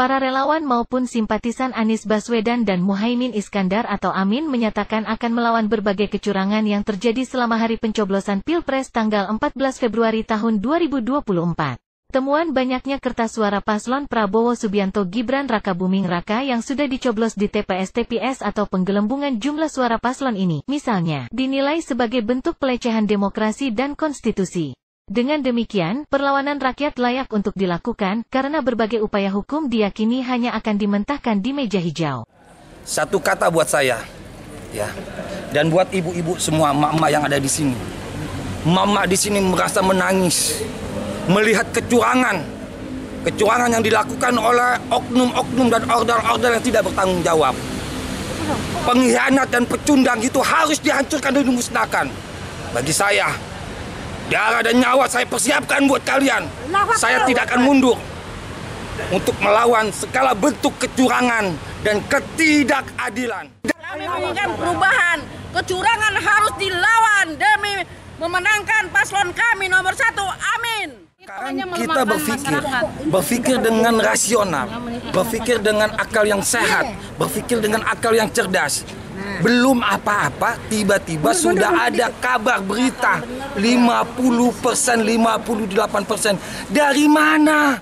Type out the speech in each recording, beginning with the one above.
Para relawan maupun simpatisan Anies Baswedan dan Muhaimin Iskandar atau Amin menyatakan akan melawan berbagai kecurangan yang terjadi selama hari pencoblosan Pilpres tanggal 14 Februari tahun 2024. Temuan banyaknya kertas suara paslon Prabowo Subianto Gibran Rakabuming Raka yang sudah dicoblos di TPS-TPS atau penggelembungan jumlah suara paslon ini, misalnya, dinilai sebagai bentuk pelecehan demokrasi dan konstitusi. Dengan demikian, perlawanan rakyat layak untuk dilakukan, karena berbagai upaya hukum diyakini hanya akan dimentahkan di meja hijau. Satu kata buat saya, ya, dan buat ibu-ibu semua, emak-emak yang ada di sini. Emak-emak di sini merasa menangis, melihat kecurangan yang dilakukan oleh oknum-oknum dan order-order yang tidak bertanggung jawab. Pengkhianat dan pecundang itu harus dihancurkan dan dimusnahkan. Bagi saya, darah dan nyawa saya persiapkan buat kalian. Saya tidak akan mundur untuk melawan segala bentuk kecurangan dan ketidakadilan. Kami menginginkan perubahan. Kecurangan harus dilawan demi memenangkan paslon kami nomor 1. Amin. Sekarang kita berpikir dengan rasional, berpikir dengan akal yang sehat, berpikir dengan akal yang cerdas. Belum apa-apa, tiba-tiba sudah ada kabar berita 50%, 58%. Dari mana?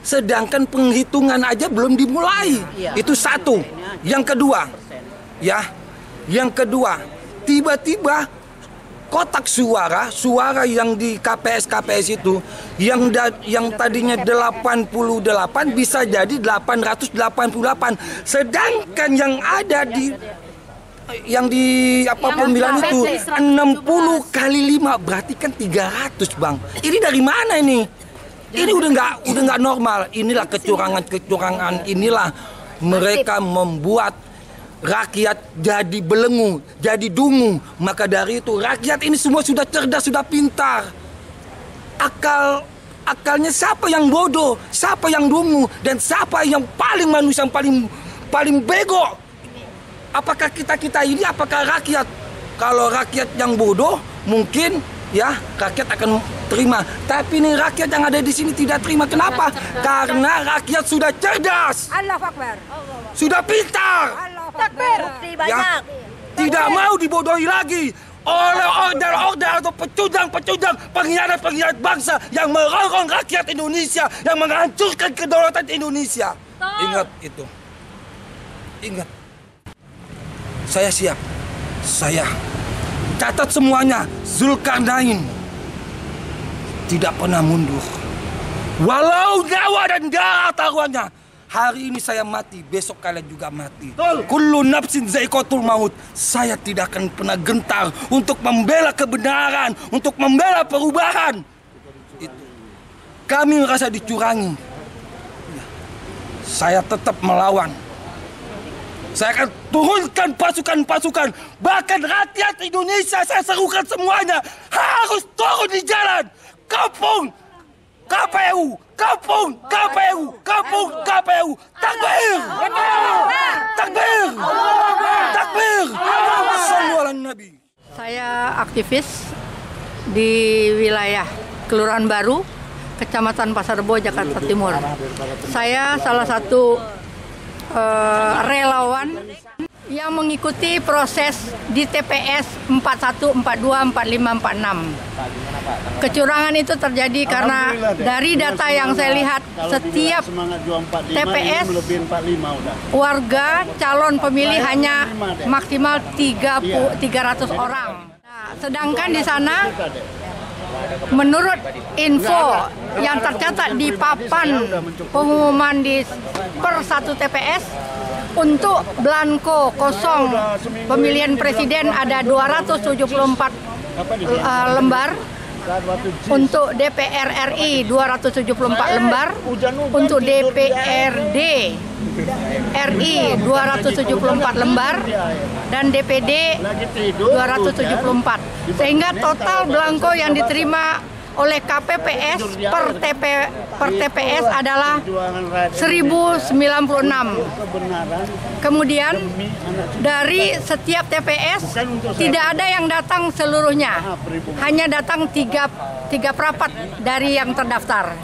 Sedangkan penghitungan aja belum dimulai. Itu satu. Yang kedua, tiba-tiba kotak suara yang di KPS itu yang tadinya 88 bisa jadi 888. Sedangkan yang ada di pemilihan itu 60 kali 5 berarti kan 300, Bang. Ini dari mana ini? Ini udah nggak normal. Inilah kecurangan, inilah mereka membuat rakyat jadi belenggu, jadi dungu. Maka dari itu rakyat ini semua sudah cerdas, sudah pintar. Akalnya siapa yang bodoh, siapa yang dungu, dan siapa yang paling manusia, yang paling bego? Apakah kita ini, apakah rakyat? Kalau rakyat yang bodoh, mungkin ya rakyat akan terima. Tapi ini rakyat yang ada di sini tidak terima. Kenapa? Karena rakyat sudah cerdas, sudah pintar, ya, tidak mau dibodohi lagi oleh order-order atau pecundang-pecundang, pengkhianat bangsa yang merongrong rakyat Indonesia, yang menghancurkan kedaulatan Indonesia. Ingat itu. Ingat. Saya siap. Saya catat semuanya. Zulkarnain tidak pernah mundur. Walau nyawa dan darah taruhannya. Hari ini saya mati, besok kalian juga mati. Kullu nafsin za'iqatul maut. Saya tidak akan pernah gentar untuk membela kebenaran, untuk membela perubahan. Itu. Kami merasa dicurangi. Saya tetap melawan. Saya akan turunkan pasukan-pasukan. Bahkan rakyat Indonesia saya serukan semuanya harus turun di jalan. Kampung KPU, kampung KPU, kampung KPU. Takbir! Takbir! Takbir! Sallu ala Nabi. Saya aktivis di wilayah Kelurahan Baru, Kecamatan Pasar Rebo, Jakarta Timur. Saya salah satu relawan yang mengikuti proses di TPS 41, 42, 45, 46. Kecurangan itu terjadi karena dari data yang saya lihat, setiap TPS warga calon pemilih hanya maksimal 300 orang. Nah, sedangkan di sana menurut info yang tercatat di papan pengumuman di per 1 TPS, untuk belangko kosong pemilihan presiden ada 274 lembar, untuk DPR RI 274 lembar, untuk DPRD RI 274 lembar, dan DPD 274. Sehingga total belangko yang diterima oleh KPPS per TPS adalah 1096. Kemudian dari setiap TPS tidak ada yang datang seluruhnya, hanya datang tiga perapat dari yang terdaftar.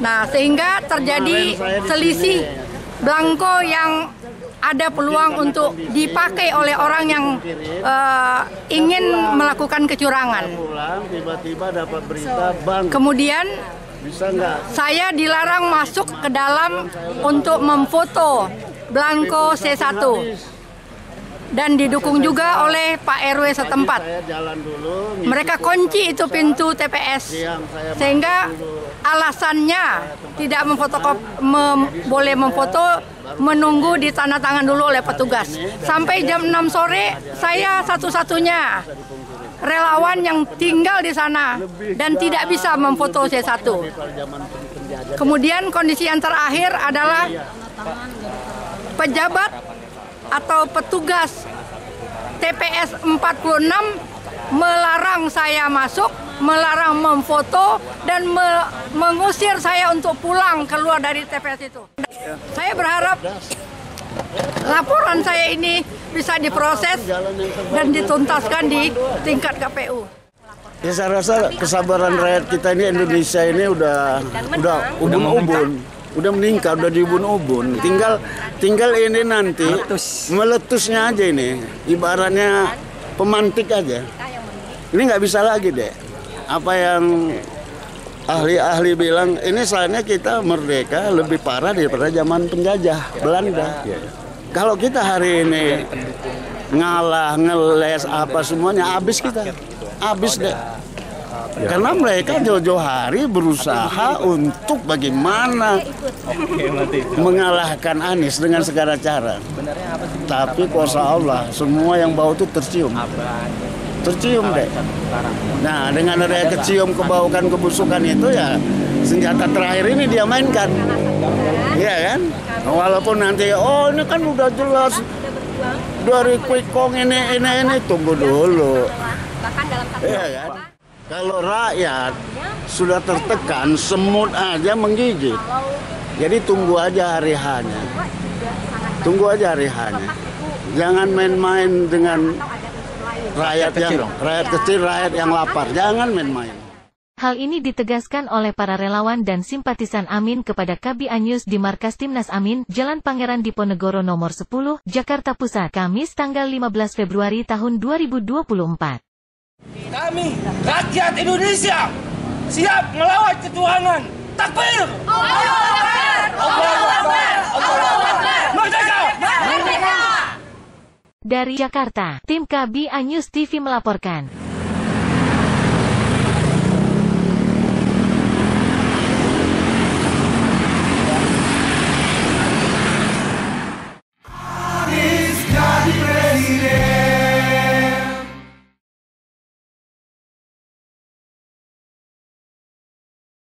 Nah, sehingga terjadi selisih belangko yang ada peluang untuk dipakai oleh orang yang ingin melakukan kecurangan. Tiba-tiba dapat berita bank. Kemudian Bisa nggak? saya dilarang masuk ke dalam untuk memfoto belangko C1 dan didukung juga oleh Pak RW setempat. Saya jalan dulu. Mereka kunci itu pintu TPS sehingga alasannya tidak boleh memfoto, menunggu ditandatangan dulu oleh petugas. Sampai jam 6 sore saya satu-satunya relawan yang tinggal di sana dan tidak bisa memfoto C1. Kemudian kondisi yang terakhir adalah pejabat atau petugas TPS 46 melarang saya masuk, melarang memfoto dan mengusir saya untuk pulang keluar dari TPS itu. Saya berharap laporan saya ini bisa diproses dan dituntaskan di tingkat KPU. Ya, saya rasa kesabaran rakyat kita ini, Indonesia ini udah ubun-ubun, udah meningkat, udah diubun-ubun. Tinggal ini nanti meletusnya aja ini, ibaratnya pemantik aja. Ini nggak bisa lagi deh. Apa yang ahli-ahli bilang, ini saatnya kita merdeka lebih parah daripada zaman penjajah Belanda. Kalau kita hari ini ngalah, ngeles, apa semuanya, habis kita. Habis deh. Karena mereka jauh-jauh hari berusaha untuk bagaimana mengalahkan Anies dengan segala cara. Tapi kuasa Allah, semua yang bau itu tercium. Tercium deh. Nah, dengan ada kecium kebaukan kebusukan itu, ya senjata terakhir ini dia mainkan. Iya kan? Walaupun nanti, oh ini kan udah jelas dari quick count ini tunggu dulu. Iya kan? Kalau rakyat sudah tertekan, semut aja menggigit. Jadi tunggu aja hari H-nya. Tunggu aja hari H-nya. Jangan main-main dengan rakyat kecil, rakyat yang lapar. Jangan main-main. Hal ini ditegaskan oleh para relawan dan simpatisan Amin kepada KBI News di markas Timnas Amin, Jalan Pangeran Diponegoro nomor 10, Jakarta Pusat, Kamis tanggal 15 Februari tahun 2024. Kami, rakyat Indonesia, siap melawan kecurangan. Takbir! Allahu Akbar! Allahu Akbar! Allahu Akbar! Merdeka! Merdeka! Dari Jakarta, tim KBI News TV melaporkan.